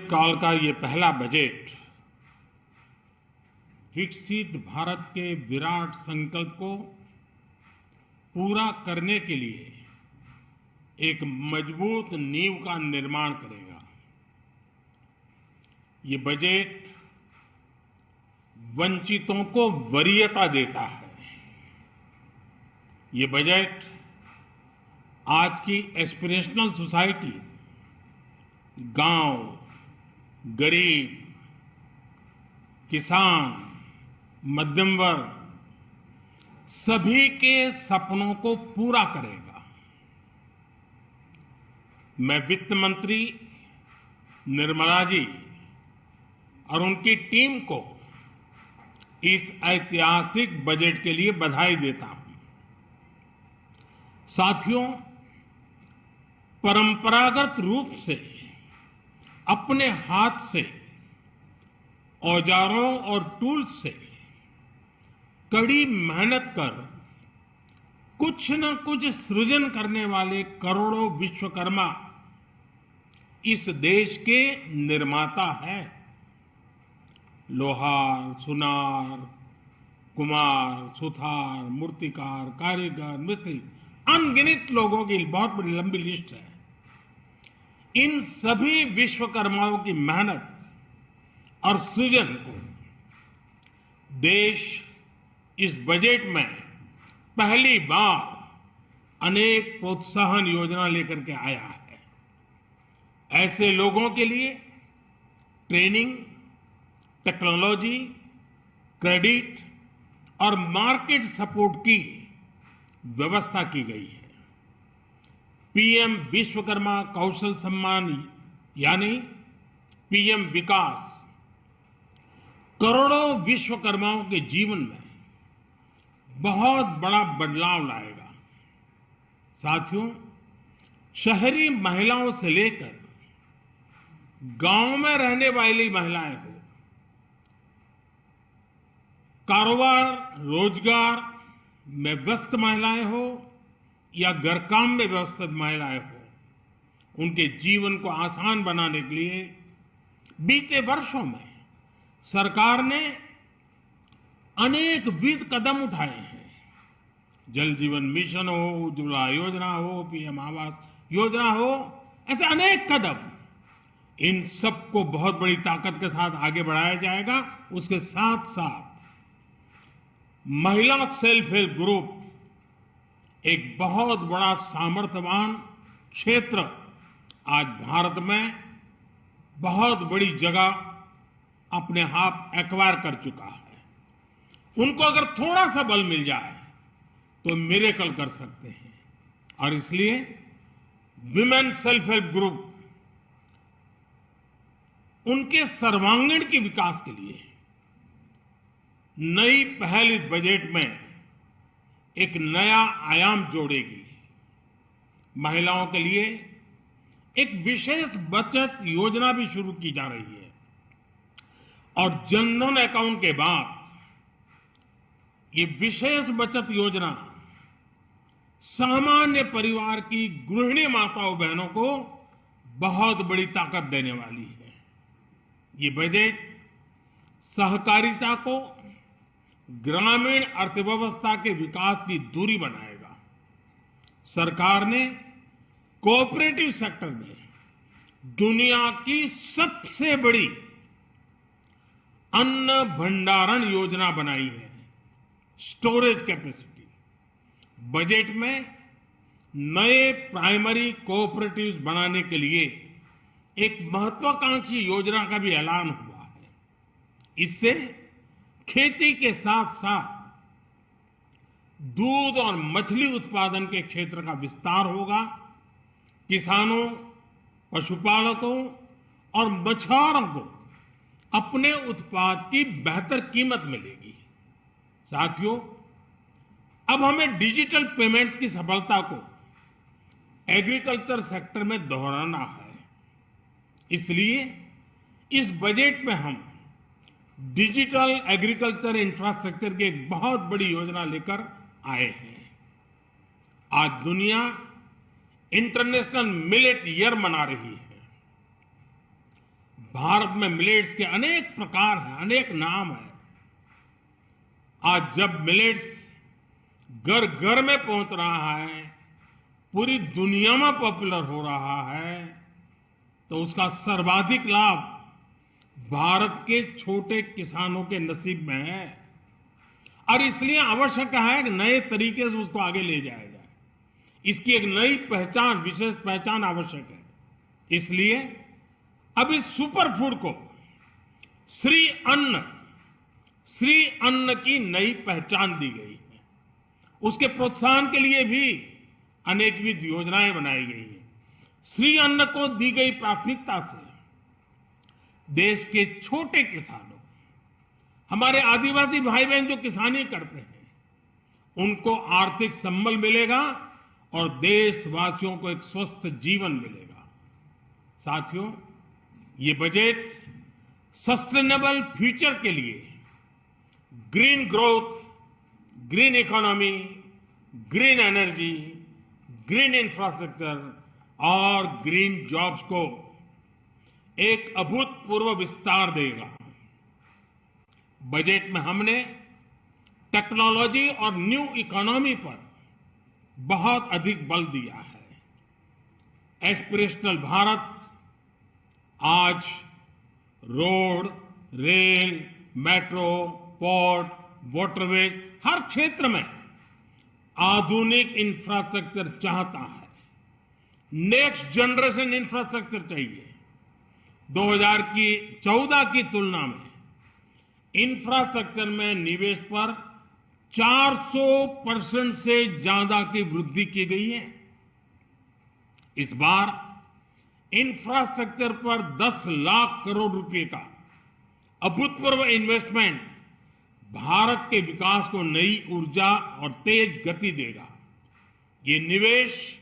काल का ये पहला बजट विकसित भारत के विराट संकल्प को पूरा करने के लिए एक मजबूत नींव का निर्माण करेगा। ये बजट वंचितों को वरीयता देता है। ये बजट आज की एस्पिरेशनल सोसाइटी, गांव, गरीब, किसान, मध्यम वर्ग सभी के सपनों को पूरा करेगा। मैं वित्त मंत्री निर्मला जी और उनकी टीम को इस ऐतिहासिक बजट के लिए बधाई देता हूं। साथियों, परंपरागत रूप से अपने हाथ से औजारों और टूल्स से कड़ी मेहनत कर कुछ न कुछ सृजन करने वाले करोड़ों विश्वकर्मा इस देश के निर्माता हैं। लोहार, सुनार, कुम्हार, सुथार, मूर्तिकार, कारीगर, मिस्त्री, अनगिनत लोगों की बहुत बड़ी लंबी लिस्ट है। इन सभी विश्वकर्माओं की मेहनत और सृजन को देश इस बजट में पहली बार अनेक प्रोत्साहन योजना लेकर के आया है। ऐसे लोगों के लिए ट्रेनिंग, टेक्नोलॉजी, क्रेडिट और मार्केट सपोर्ट की व्यवस्था की गई है। पीएम विश्वकर्मा कौशल सम्मान यानी पीएम विकास करोड़ों विश्वकर्माओं के जीवन में बहुत बड़ा बदलाव लाएगा। साथियों, शहरी महिलाओं से लेकर गांव में रहने वाली महिलाएं हो, कारोबार रोजगार में व्यस्त महिलाएं हो या घर काम में व्यस्त महिलाएं हो, उनके जीवन को आसान बनाने के लिए बीते वर्षों में सरकार ने अनेक विविध कदम उठाए हैं। जल जीवन मिशन हो, उज्ज्वला योजना हो, पीएम आवास योजना हो, ऐसे अनेक कदम। इन सबको बहुत बड़ी ताकत के साथ आगे बढ़ाया जाएगा। उसके साथ साथ महिला सेल्फ हेल्प ग्रुप एक बहुत बड़ा सामर्थ्यवान क्षेत्र आज भारत में बहुत बड़ी जगह अपने आप एक्वायर कर चुका है। उनको अगर थोड़ा सा बल मिल जाए तो मिरेकल कर सकते हैं। और इसलिए विमेन सेल्फ हेल्प ग्रुप उनके सर्वांगीण के विकास के लिए नई पहल इस बजट में एक नया आयाम जोड़ेगी। महिलाओं के लिए एक विशेष बचत योजना भी शुरू की जा रही है और जनधन अकाउंट के बाद ये विशेष बचत योजना सामान्य परिवार की गृहिणी माताओं बहनों को बहुत बड़ी ताकत देने वाली है। ये बजट सहकारिता को ग्रामीण अर्थव्यवस्था के विकास की धुरी बनाएगा। सरकार ने कोऑपरेटिव सेक्टर में दुनिया की सबसे बड़ी अन्न भंडारण योजना बनाई है, स्टोरेज कैपेसिटी। बजट में नए प्राइमरी कोऑपरेटिव्स बनाने के लिए एक महत्वाकांक्षी योजना का भी ऐलान हुआ है। इससे खेती के साथ साथ दूध और मछली उत्पादन के क्षेत्र का विस्तार होगा। किसानों, पशुपालकों और मछुआरों को अपने उत्पाद की बेहतर कीमत मिलेगी। साथियों, अब हमें डिजिटल पेमेंट्स की सफलता को एग्रीकल्चर सेक्टर में दोहराना है। इसलिए इस बजट में हम डिजिटल एग्रीकल्चर इंफ्रास्ट्रक्चर की एक बहुत बड़ी योजना लेकर आए हैं। आज दुनिया इंटरनेशनल मिलेट ईयर मना रही है। भारत में मिलेट्स के अनेक प्रकार हैं, अनेक नाम हैं। आज जब मिलेट्स घर घर में पहुंच रहा है, पूरी दुनिया में पॉपुलर हो रहा है, तो उसका सर्वाधिक लाभ भारत के छोटे किसानों के नसीब में है। और इसलिए आवश्यक है कि नए तरीके से उसको आगे ले जाया जाए। इसकी एक नई पहचान, विशेष पहचान आवश्यक है। इसलिए अब इस सुपर फूड को श्री अन्न की नई पहचान दी गई है। उसके प्रोत्साहन के लिए भी अनेकविध योजनाएं बनाई गई है। श्री अन्न को दी गई प्राथमिकता से देश के छोटे किसानों, हमारे आदिवासी भाई बहन जो किसानी करते हैं, उनको आर्थिक संबल मिलेगा और देशवासियों को एक स्वस्थ जीवन मिलेगा। साथियों, ये बजट सस्टेनेबल फ्यूचर के लिए green growth, green economy, green energy, green infrastructure और ग्रीन जॉब्स को एक अभूतपूर्व विस्तार देगा। बजट में हमने टेक्नोलॉजी और न्यू इकोनॉमी पर बहुत अधिक बल दिया है। एस्पिरेशनल भारत आज road, rail, metro, port, waterways, हर क्षेत्र में आधुनिक इंफ्रास्ट्रक्चर चाहता है। नेक्स्ट जनरेशन इंफ्रास्ट्रक्चर चाहिए। 2014 की तुलना में इंफ्रास्ट्रक्चर में निवेश पर 400% से ज्यादा की वृद्धि की गई है। इस बार इंफ्रास्ट्रक्चर पर 10 लाख करोड़ रुपए का अभूतपूर्व इन्वेस्टमेंट भारत के विकास को नई ऊर्जा और तेज गति देगा। ये निवेश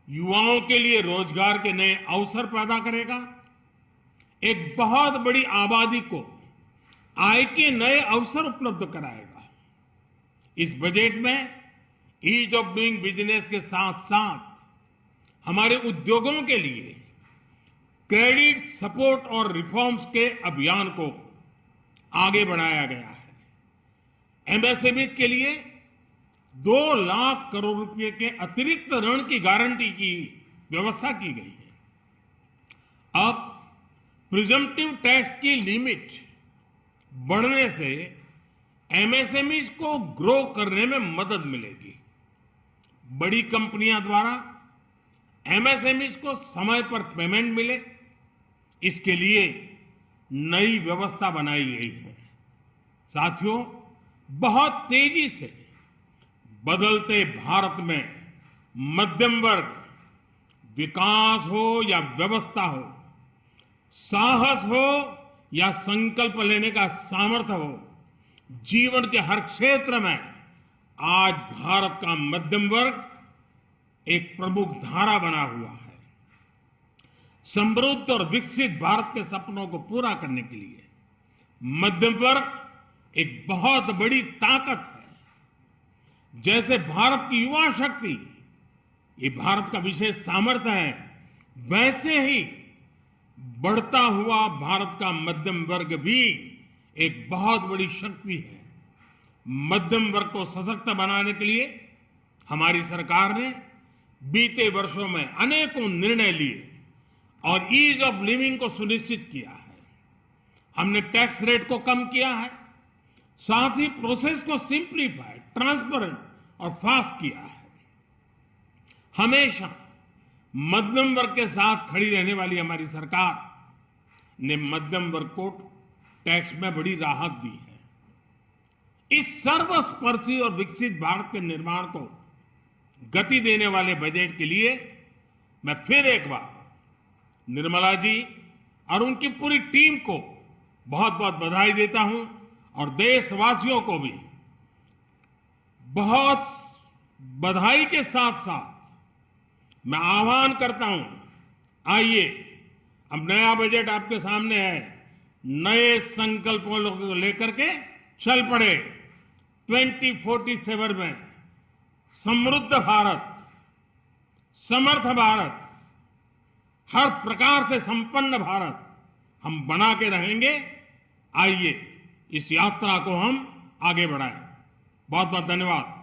युवाओं के लिए रोजगार के नए अवसर पैदा करेगा, एक बहुत बड़ी आबादी को आय के नए अवसर उपलब्ध कराएगा। इस बजट में ईज ऑफ डूइंग बिजनेस के साथ साथ हमारे उद्योगों के लिए क्रेडिट सपोर्ट और रिफॉर्म्स के अभियान को आगे बढ़ाया गया है। एमएसएमईज के लिए 2 लाख करोड़ रुपए के अतिरिक्त ऋण की गारंटी की व्यवस्था की गई है। अब प्रिजम्पटिव टैक्स की लिमिट बढ़ने से एमएसएमईज को ग्रो करने में मदद मिलेगी। बड़ी कंपनियां द्वारा एमएसएमईज को समय पर पेमेंट मिले, इसके लिए नई व्यवस्था बनाई गई है। साथियों, बहुत तेजी से बदलते भारत में मध्यम वर्ग, विकास हो या व्यवस्था हो, साहस हो या संकल्प लेने का सामर्थ्य हो, जीवन के हर क्षेत्र में आज भारत का मध्यम वर्ग एक प्रमुख धारा बना हुआ है। समृद्ध और विकसित भारत के सपनों को पूरा करने के लिए मध्यम वर्ग एक बहुत बड़ी ताकत है। जैसे भारत की युवा शक्ति ये भारत का विशेष सामर्थ्य है, वैसे ही बढ़ता हुआ भारत का मध्यम वर्ग भी एक बहुत बड़ी शक्ति है। मध्यम वर्ग को सशक्त बनाने के लिए हमारी सरकार ने बीते वर्षों में अनेकों निर्णय लिए और ईज ऑफ लिविंग को सुनिश्चित किया है। हमने टैक्स रेट को कम किया है, साथ ही प्रोसेस को सिंप्लीफाई, ट्रांसपेरेंट और फास्ट किया है। हमेशा मध्यम वर्ग के साथ खड़ी रहने वाली हमारी सरकार ने मध्यम वर्ग को टैक्स में बड़ी राहत दी है। इस सर्वस्पर्शी और विकसित भारत के निर्माण को गति देने वाले बजट के लिए मैं फिर एक बार निर्मला जी और उनकी पूरी टीम को बहुत बहुत बधाई देता हूं और देशवासियों को भी बहुत बधाई के साथ साथ मैं आह्वान करता हूं, आइए अब नया बजट आपके सामने है, नए संकल्पों को लेकर के चल पड़े। 2047 में समृद्ध भारत, समर्थ भारत, हर प्रकार से संपन्न भारत, हम बना के रहेंगे। आइए इस यात्रा को हम आगे बढ़ाएं। बहुत बहुत धन्यवाद।